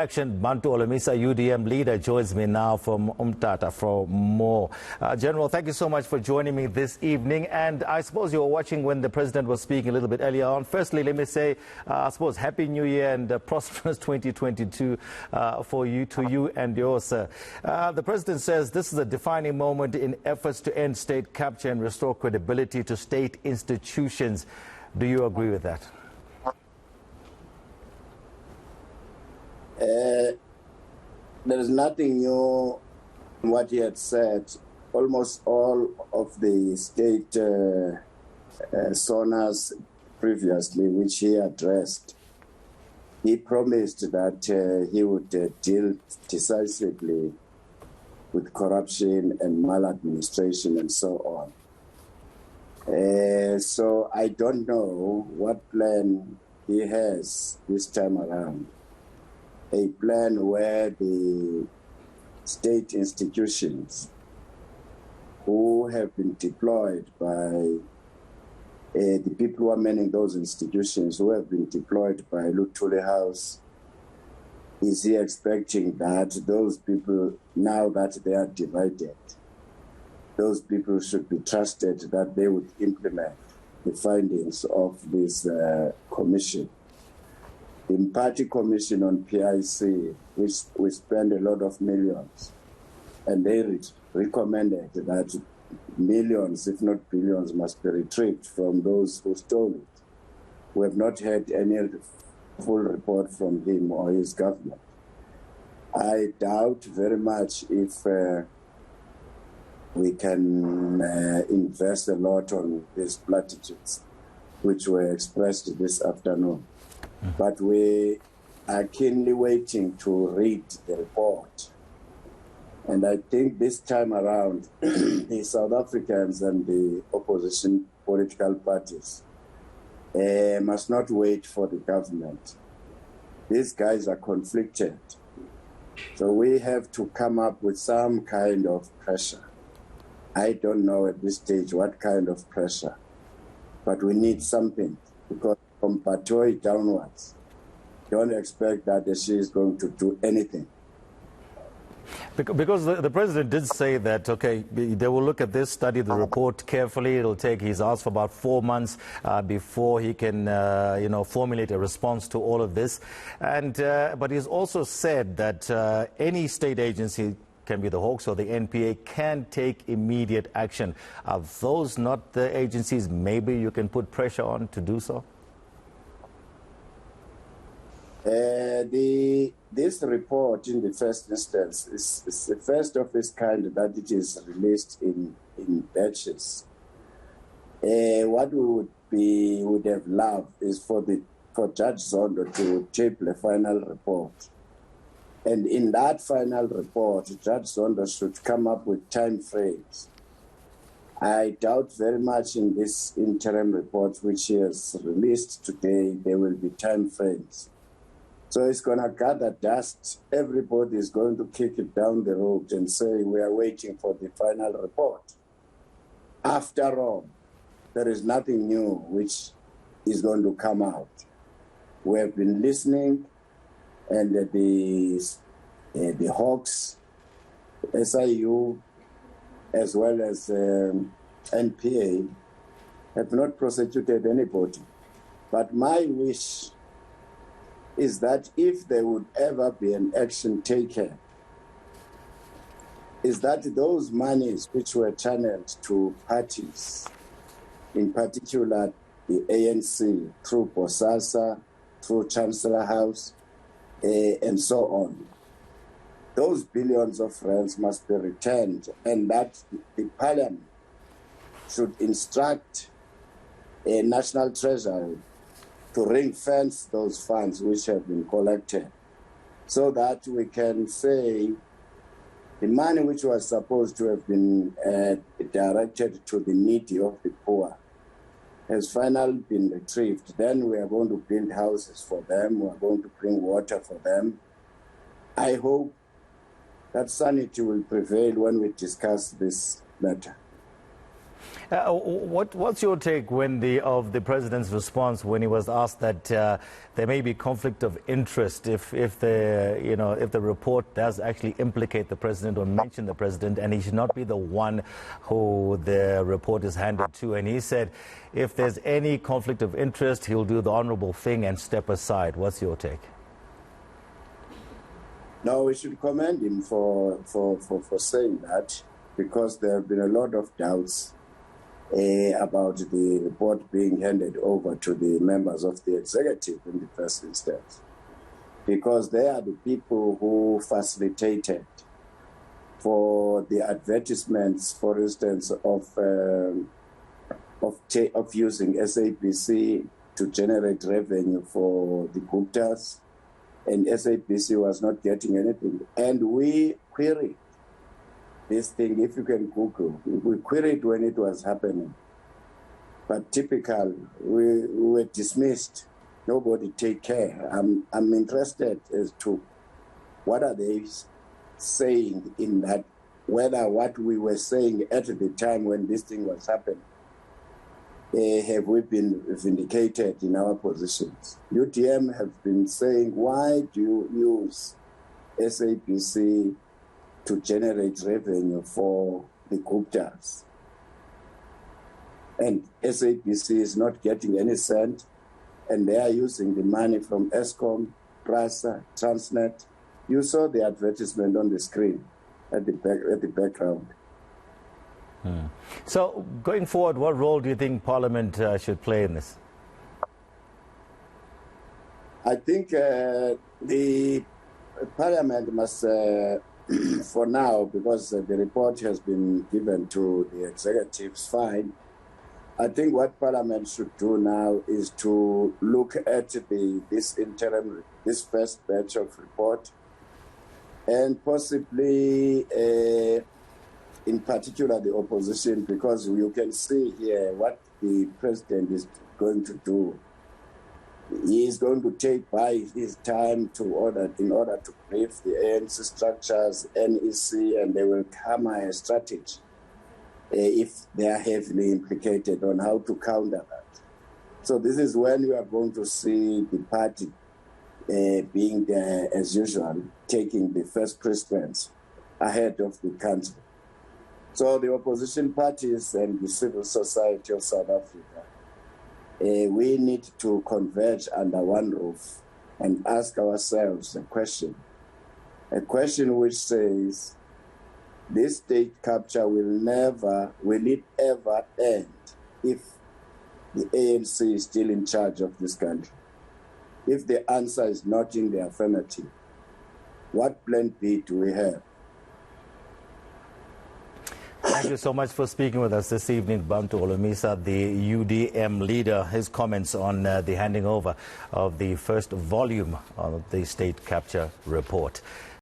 Action Bantu Holomisa, UDM leader, joins me now from Umtata for more. General, thank you so much for joining me this evening. And I suppose you were watching when the president was speaking a little bit earlier on. Firstly, let me say, I suppose, Happy New Year and prosperous 2022 for you, to you and yours, sir. The president says this is a defining moment in efforts to end state capture and restore credibility to state institutions. Do you agree with that? There is nothing new in what he had said. Almost all of the state sonas previously, which he addressed, he promised that he would deal decisively with corruption and maladministration and so on. So I don't know what plan he has this time around. A plan where the state institutions who have been deployed by the people who are manning those institutions, who have been deployed by Luthuli House, is he expecting that those people, now that they are divided, those people should be trusted that they would implement the findings of this commission? The party commission on PIC, which we spend a lot of millions, and they recommended that millions, if not billions, must be retrieved from those who stole it. We have not had any full report from him or his government. I doubt very much if we can invest a lot on these platitudes, which were expressed this afternoon. But we are keenly waiting to read the report. And I think this time around, the South Africans and the opposition political parties must not wait for the government. These guys are conflicted. So we have to come up with some kind of pressure. I don't know at this stage what kind of pressure, but we need something, because from Patoi downwards, don't expect that she is going to do anything. Because the president did say that, okay, they will look at this, study the report carefully. It'll take, he's asked for about 4 months before he can, formulate a response to all of this. And but he's also said that any state agency, can be the Hawks or the NPA, can take immediate action. Are those not the agencies maybe you can put pressure on to do so? This report, in the first instance, is the first of its kind that it is released in batches. What we would have loved is for Judge Zondo to tape the final report. And in that final report, Judge Zondo should come up with time frames. I doubt very much in this interim report, which he has released today, there will be time frames. So it's going to gather dust. Everybody is going to kick it down the road and say, we are waiting for the final report. After all, there is nothing new which is going to come out. We have been listening, and the Hawks, SIU, as well as NPA, have not prosecuted anybody. But my wish is that if there would ever be an action taken, is that those monies which were channeled to parties, in particular the ANC, through Bosasa, through Chancellor House, and so on, those billions of rands must be returned, and that the Parliament should instruct a National Treasury to ring-fence those funds which have been collected, so that we can say the money which was supposed to have been directed to the needy of the poor has finally been retrieved. Then we are going to build houses for them, we are going to bring water for them. I hope that sanity will prevail when we discuss this matter. What's your take of the president's response when he was asked that there may be conflict of interest if the report does actually implicate the president or mention the president, and he should not be the one who the report is handed to? And he said if there's any conflict of interest, he'll do the honorable thing and step aside. What's your take? No, we should commend him for saying that, because there have been a lot of doubts about the report being handed over to the members of the executive in the first instance, because they are the people who facilitated for the advertisements, for instance, of using SABC to generate revenue for the Guptas, and SABC was not getting anything. And we queried this thing, if you can Google, we queried when it was happening. But typical, we were dismissed. Nobody take care. I'm interested as to what are they saying in that, whether what we were saying at the time when this thing was happening, have we been vindicated in our positions? UDM have been saying, why do you use SABC to generate revenue for the Guptas? And SABC is not getting any cent, and they are using the money from Eskom, Prasa, Transnet. You saw the advertisement on the screen at the background. So, going forward, what role do you think Parliament should play in this? I think the Parliament must, for now, because the report has been given to the executives, fine. I think what Parliament should do now is to look at this first batch of report, and possibly in particular the opposition, because you can see here what the president is going to do. He is going to take by his time in order to brief the ANC structures, NEC, and they will come a strategy if they are heavily implicated on how to counter that. So this is when you are going to see the party being there, as usual, taking the first precedence ahead of the country. So the opposition parties and the civil society of South Africa, we need to converge under one roof and ask ourselves a question which says, this state capture will it ever end if the ANC is still in charge of this country? If the answer is not in the affirmative, what plan B do we have? Thank you so much for speaking with us this evening, Bantu Holomisa, the UDM leader. His comments on the handing over of the first volume of the state capture report.